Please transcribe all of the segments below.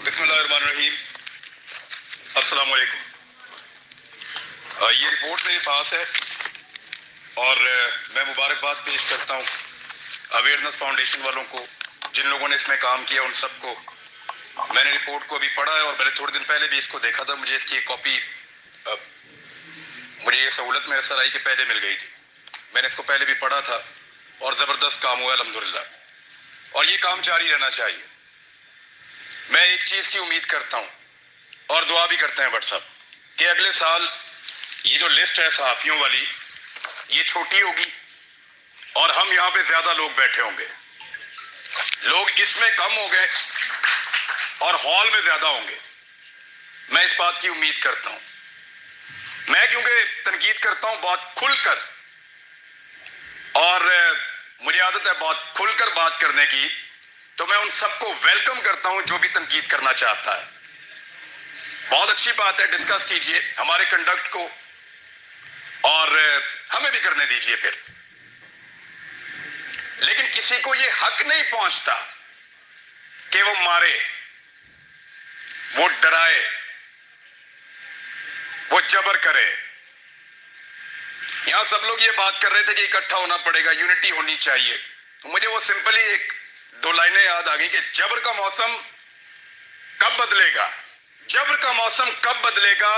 बिस्मिल्लाहिर्रहमानिर्रहीम। अस्सलाम वालेकुम। ये रिपोर्ट मेरे पास है और मैं मुबारकबाद पेश करता हूँ अवेयरनेस फाउंडेशन वालों को, जिन लोगों ने इसमें काम किया, उन सबको। मैंने रिपोर्ट को अभी पढ़ा है और मैंने थोड़े दिन पहले भी इसको देखा था। मुझे इसकी एक कॉपी, मुझे ये सहूलत मैसर आई कि पहले मिल गई थी। मैंने इसको पहले भी पढ़ा था और ज़बरदस्त काम हुआ अल्हम्दुलिल्लाह, और ये काम जारी रहना चाहिए। मैं एक चीज़ की उम्मीद करता हूँ और दुआ भी करते हैं भट्ट साहब कि अगले साल ये जो लिस्ट है सहाफ़ियों वाली, ये छोटी होगी और हम यहाँ पे ज्यादा लोग बैठे होंगे। लोग इसमें कम हो गए और हॉल में ज्यादा होंगे। मैं इस बात की उम्मीद करता हूं। मैं क्योंकि तनकीद करता हूं बहुत खुलकर, और मुझे आदत है बहुत खुलकर बात करने की, तो मैं उन सबको वेलकम करता हूं जो भी तनकीद करना चाहता है। बहुत अच्छी बात है, डिस्कस कीजिए हमारे कंडक्ट को और हमें भी करने दीजिए फिर। लेकिन किसी को यह हक नहीं पहुंचता कि वो मारे, वो डराए, वो जबर करे। यहां सब लोग ये बात कर रहे थे कि इकट्ठा होना पड़ेगा, यूनिटी होनी चाहिए। तो मुझे वो सिंपली एक दो लाइनें याद आ गई कि जबर का मौसम कब बदलेगा, जबर का मौसम कब बदलेगा,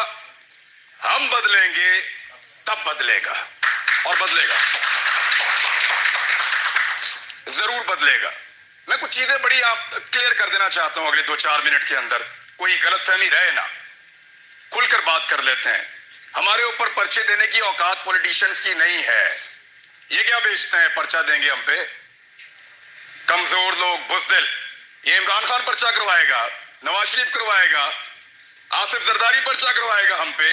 हम बदलेंगे तब बदलेगा, और बदलेगा, जरूर बदलेगा। मैं कुछ चीजें बड़ी आप क्लियर कर देना चाहता हूं अगले 2-4 मिनट के अंदर, कोई गलतफहमी रहे ना, खुलकर बात कर लेते हैं। हमारे ऊपर पर्चे देने की औकात पॉलिटिशियंस की नहीं है। ये क्या बेचते हैं, पर्चा देंगे हम पे? कमजोर लोग, बुज़दिल। ये इमरान खान पर्चा करवाएगा, नवाज शरीफ करवाएगा, आसिफ जरदारी पर्चा करवाएगा हम पे।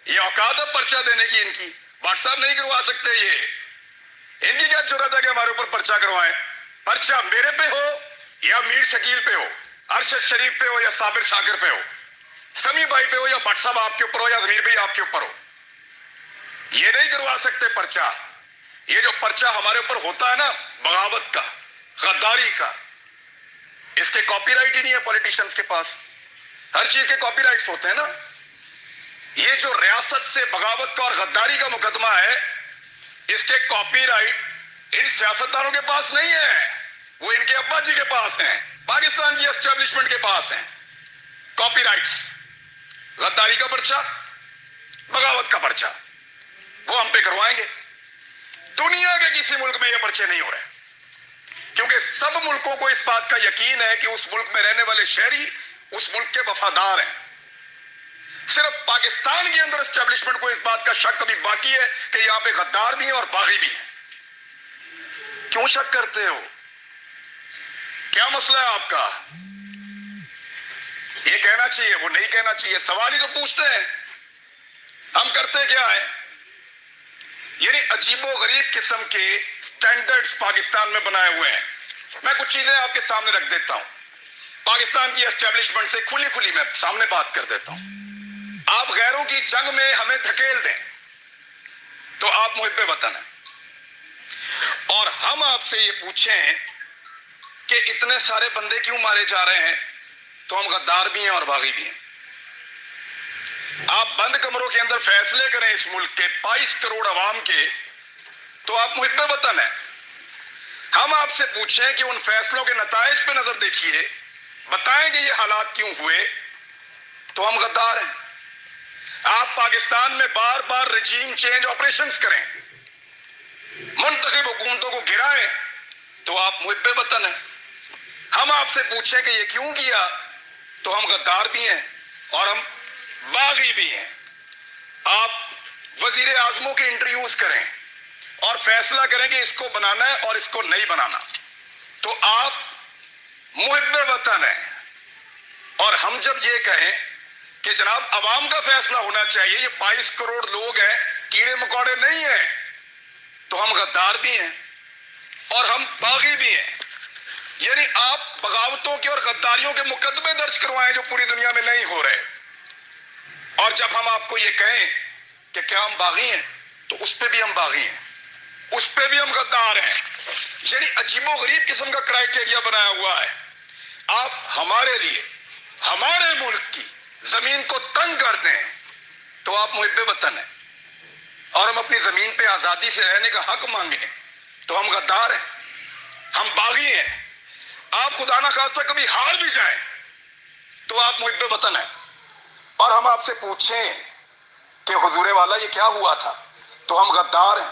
ये औकात है पर्चा देने की इनकी? भट्ट साहब नहीं करवा सकते ये। इनकी क्या जरूरत है कि हमारे ऊपर पर्चा करवाएं? पर्चा मेरे पे हो या मीर शकील पे हो, अरशद शरीफ पे हो या साबिर शाकिर पे हो, समी भाई पे हो या भट्ट साहब आपके ऊपर हो या जमीर भाई आपके ऊपर हो, ये नहीं करवा सकते पर्चा। ये जो पर्चा हमारे ऊपर होता है ना, बगावत का, गद्दारी का, इसके कॉपीराइट ही नहीं है पॉलिटिशियंस के पास। हर चीज के कॉपीराइट्स होते हैं ना। ये जो रियासत से बगावत का और गद्दारी का मुकदमा है, इसके कॉपीराइट इन सियासतदानों के पास नहीं है, वो इनके अब्बा जी के पास हैं, पाकिस्तान की एस्टेब्लिशमेंट के पास हैं कॉपीराइट्स। गद्दारी का पर्चा, बगावत का पर्चा, वो हम पे करवाएंगे। दुनिया के किसी मुल्क में ये पर्चे नहीं हो रहे, क्योंकि सब मुल्कों को इस बात का यकीन है कि उस मुल्क में रहने वाले शहरी उस मुल्क के वफादार हैं। सिर्फ पाकिस्तान के अंदर एस्टेब्लिशमेंट को इस बात का शक अभी बाकी है कि यहां पे गद्दार भी हैं और बागी भी हैं। क्यों शक करते हो? क्या मसला है आपका? ये कहना चाहिए, वो नहीं कहना चाहिए, सवाल ही तो पूछते हैं। हम करते क्या है? यानी अजीबो गरीब किस्म के स्टैंडर्ड्स पाकिस्तान में बनाए हुए हैं। मैं कुछ चीजें आपके सामने रख देता हूं, पाकिस्तान की एस्टेब्लिशमेंट से खुली खुली मैं सामने बात कर देता हूं। आप गैरों की जंग में हमें धकेल दें तो आप मुहिब्बे वतन हैं, और हम आपसे ये पूछें कि इतने सारे बंदे क्यों मारे जा रहे हैं, तो हम गद्दार भी हैं और बागी भी हैं। आप बंद कमरों के अंदर फैसले करें इस मुल्क के 22 करोड़ अवाम के, तो आप मुहिब्बे वतन हैं। हम आपसे पूछें कि उन फैसलों के नताइज पे नजर देखिए, बताएं कि ये हालात क्यों हुए, तो हम गद्दार हैं। आप पाकिस्तान में बार बार रजीम चेंज ऑपरेशंस करें, मुंतखब हुकूमतों को गिराएं, तो आप मुहिब्बे वतन हैं। हम आपसे पूछें कि ये क्यों किया, तो हम गद्दार भी हैं और हम बागी भी हैं। आप वजीर आजमों के इंटरव्यूज करें और फैसला करें कि इसको बनाना है और इसको नहीं बनाना, तो आप मुहिब्बे वतन हैं। और हम जब ये कहें कि जनाब अवाम का फैसला होना चाहिए, ये 22 करोड़ लोग हैं, कीड़े मकोड़े नहीं हैं, तो हम गद्दार भी हैं और हम बागी भी हैं। यानी आप बगावतों के और गद्दारियों के मुकदमे दर्ज करवाएं जो पूरी दुनिया में नहीं हो रहे, और जब हम आपको ये कहें कि क्या हम बागी हैं, तो उस पर भी हम बागी हैं, उस पर भी हम गद्दार हैं। यानी अजीबो गरीब किस्म का क्राइटेरिया बनाया हुआ है। आप हमारे लिए हमारे मुल्क की जमीन को तंग करते हैं तो आप मुहिब्बे वतन हैं, और हम अपनी जमीन पे आजादी से रहने का हक मांगे तो हम गद्दार हैं, हम बागी हैं। आप खुदा ना खास्ता कभी हार भी जाएं तो आप मुहिब्बे वतन हैं, और हम आपसे पूछें कि हुजूरे वाला ये क्या हुआ था तो हम गद्दार हैं,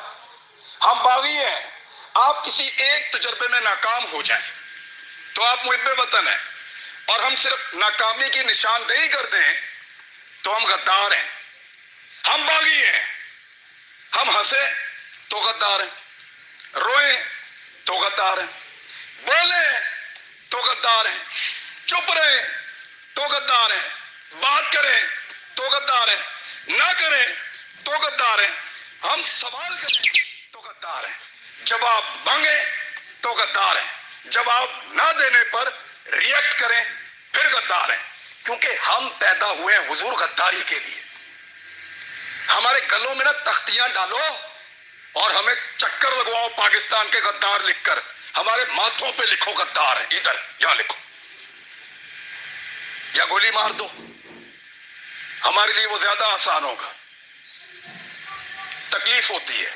हम बागी हैं। आप किसी एक तजर्बे में नाकाम हो जाएं तो आप मुहिब्बे वतन हैं, और हम सिर्फ नाकामी की निशानदेही करते हैं तो हम गद्दार हैं, हम बागी हैं। हम हंसे तो गद्दार हैं, रोए तो गद्दार हैं, बोले तो गद्दार हैं, चुप रहे तो गद्दार हैं, बात करें तो गद्दार हैं, ना करें तो गद्दार हैं, हम सवाल करें तो गद्दार हैं, जवाब मांगे तो गद्दार हैं, जवाब ना देने पर रिएक्ट करें फिर गद्दार हैं। क्योंकि हम पैदा हुए हैं हुजूर गद्दारी के लिए। हमारे गलों में ना तख्तियां डालो और हमें चक्कर लगवाओ पाकिस्तान के गद्दार लिखकर, हमारे माथों पे लिखो गद्दार है, इधर यहां लिखो, या गोली मार दो, हमारे लिए वो ज्यादा आसान होगा। तकलीफ होती है।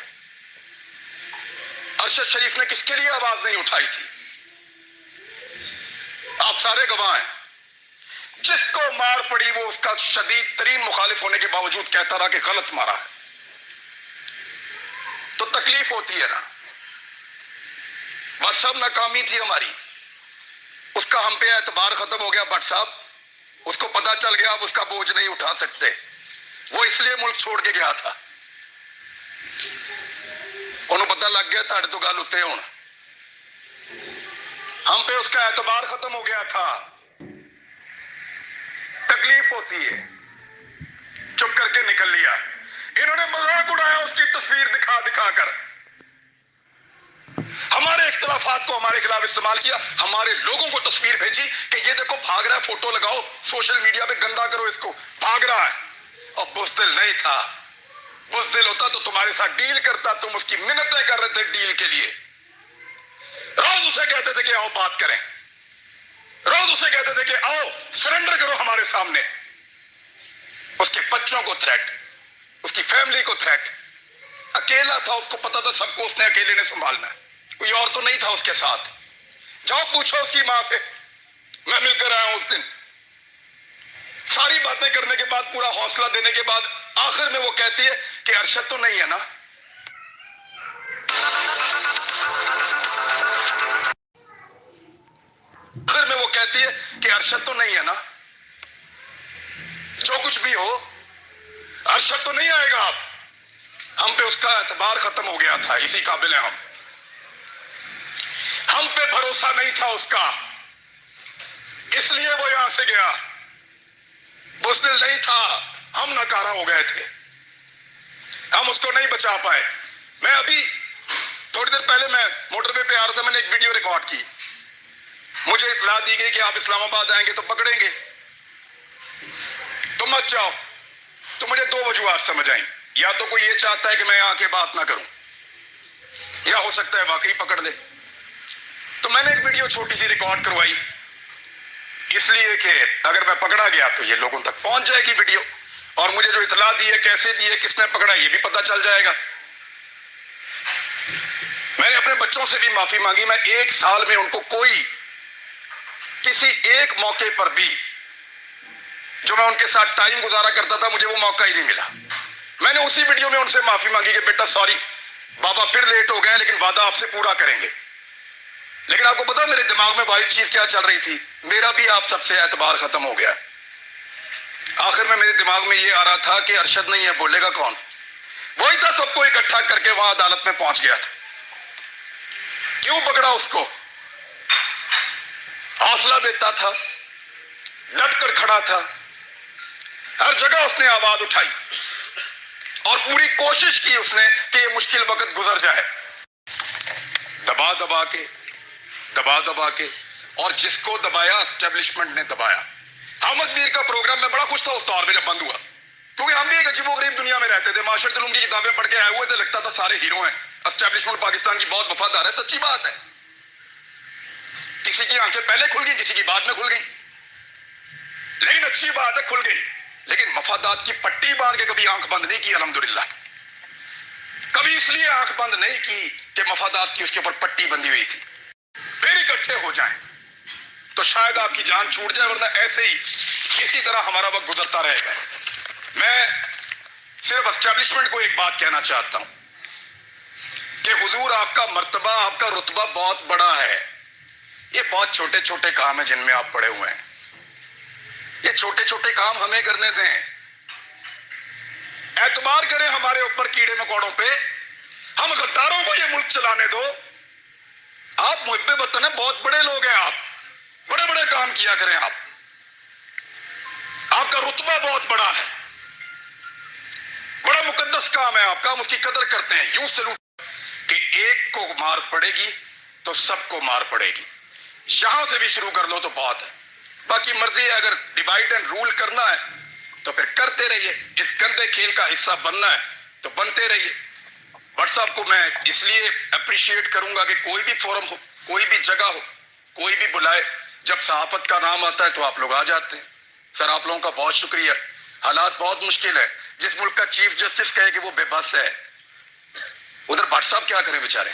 अरशद शरीफ ने किसके लिए आवाज नहीं उठाई थी? आप सारे गवाह हैं। जिसको मार पड़ी वो उसका शदीद तरीन मुखालिफ होने के बावजूद कहता रहा कि गलत मारा है। तो तकलीफ होती है ना। भट्ट साहब नाकामी थी हमारी, उसका हम पे एतबार खत्म हो गया। भट्ट साहब उसको पता चल गया अब उसका बोझ नहीं उठा सकते, वो इसलिए मुल्क छोड़ के गया था। उन्हें पता लग गया ताड़े तो गल उत्ते हुण, हम पे उसका एतबार खत्म हो गया था। तकलीफ होती है, चुप करके निकल लिया। इन्होंने मजाक उड़ाया उसकी तस्वीर दिखा दिखा कर, हमारे इख्तिलाफात को हमारे खिलाफ इस्तेमाल किया, हमारे लोगों को तस्वीर भेजी कि ये देखो भाग रहा है, फोटो लगाओ सोशल मीडिया पे, गंदा करो इसको, भाग रहा है। और बुज़दिल नहीं था, बुज़दिल होता तो तुम्हारे साथ डील करता, तुम उसकी मिन्नतें कर रहे थे डील के लिए। रोज उसे कहते थे कि आओ बात करें, रोज उसे कहते थे कि आओ सरेंडर करो हमारे सामने। उसके बच्चों को थ्रेट, उसकी फैमिली को थ्रेट। अकेला था, उसको पता था सबको उसने अकेले ने संभालना है, कोई और तो नहीं था उसके साथ। जाओ पूछो उसकी मां से, मैं मिलकर आया हूं उस दिन। सारी बातें करने के बाद, पूरा हौसला देने के बाद आखिर में वो कहती है कि अरशद तो नहीं है ना। आखिर में वो कहती है कि अरशद तो नहीं है ना। जो कुछ भी हो अरशद तो नहीं आएगा। आप हम पे उसका एतबार खत्म हो गया था, इसी काबिल है हम पे भरोसा नहीं था उसका, इसलिए वो यहां से गया। बुज़दिल नहीं था, हम नाकारा हो गए थे, हम उसको नहीं बचा पाए। मैं अभी थोड़ी देर पहले मैं मोटरवे पे आ रहा था, मैंने एक वीडियो रिकॉर्ड की। मुझे इत्तला दी गई कि आप इस्लामाबाद आएंगे तो पकड़ेंगे, तो मत जाओ। तो मुझे दो वजूहात समझ आई, या तो कोई ये चाहता है कि मैं आके बात ना करूं, या हो सकता है वाकई पकड़ ले। तो मैंने एक वीडियो छोटी सी रिकॉर्ड करवाई, इसलिए कि अगर मैं पकड़ा गया तो ये लोगों तक पहुंच जाएगी वीडियो, और मुझे जो इत्तला दी है, कैसे दी है, किसने पकड़ा, ये भी पता चल जाएगा। मैंने अपने बच्चों से भी माफी मांगी। मैं एक साल में उनको कोई किसी एक मौके पर भी जो मैं उनके साथ टाइम गुजारा करता था, मुझे वो मौका ही नहीं मिला। मैंने उसी वीडियो में उनसे माफी मांगी कि बेटा सॉरी बाबा, फिर लेट हो गए, लेकिन वादा आपसे पूरा करेंगे। लेकिन आपको पता मेरे दिमाग में वाइट चीज क्या चल रही थी? मेरा भी आप सबसे एतबार खत्म हो गया। आखिर में मेरे दिमाग में ये आ रहा था कि अरशद नहीं है, बोलेगा कौन? वही था, सबको इकट्ठा करके वहां अदालत में पहुंच गया था। क्यों पकड़ा उसको? हौसला देता था, डट कर खड़ा था, हर जगह उसने आवाज उठाई और पूरी कोशिश की उसने कि ये मुश्किल वक्त गुजर जाए। दबा दबा के, और जिसको दबाया एस्टेब्लिशमेंट ने दबाया। अहमद मीर का प्रोग्राम में बड़ा खुश था उस दौर में जब बंद हुआ, क्योंकि हम भी एक अजीबोगरीब दुनिया में रहते थे। माशरतुल उलूम की किताबें पढ़ के आए हुए थे, लगता था सारे हीरो हैं, एस्टेब्लिशमेंट पाकिस्तान की बहुत वफादार है। सच्ची बात है, किसी की आंखें पहले खुल गई, किसी की बाद में खुल गई। लेकिन अच्छी बात है खुल गई, लेकिन मफादात की पट्टी बांध के कभी आंख बंद नहीं की अल्हम्दुलिल्लाह। कभी इसलिए आंख बंद नहीं की कि मफादात की उसके ऊपर पट्टी बंधी हुई थी। फिर इकट्ठे हो जाएं तो शायद आपकी जान छूट जाए, वरना ऐसे ही इसी तरह हमारा वक्त गुजरता रहेगा। मैं सिर्फ एस्टेब्लिशमेंट को एक बात कहना चाहता हूं कि हुजूर आपका मर्तबा, आपका रुतबा बहुत बड़ा है। ये बहुत छोटे छोटे काम है जिनमें आप पड़े हुए हैं। ये छोटे छोटे काम हमें करने दें, एतबार करें हमारे ऊपर कीड़े मकोड़ों पे। हम गद्दारों को ये मुल्क चलाने दो। आप मुहिब्बे वतन है, बहुत बड़े लोग हैं आप, बड़े बड़े काम किया करें आप। आपका रुतबा बहुत बड़ा है, बड़ा मुकद्दस काम है आपका, हम उसकी कदर करते हैं। यूं सलूट कि एक को मार पड़ेगी तो सबको मार पड़ेगी। यहां से भी शुरू कर लो तो बहुत है। बाकी मर्जी है, अगर डिवाइड एंड रूल करना है तो फिर करते रहिए। इस गंदे खेल का हिस्सा बनना है तो बनते रहिए। भट्ट साहब को मैं इसलिए अप्रिशिएट करूंगा कि कोई भी फोरम हो, कोई भी जगह हो, कोई भी बुलाए, जब सहाफत का नाम आता है तो आप लोग आ जाते हैं। सर आप लोगों का बहुत शुक्रिया। हालात बहुत मुश्किल है। जिस मुल्क का चीफ जस्टिस कहे कि वो बेबस है, उधर भट्ट साहब क्या करें बेचारे।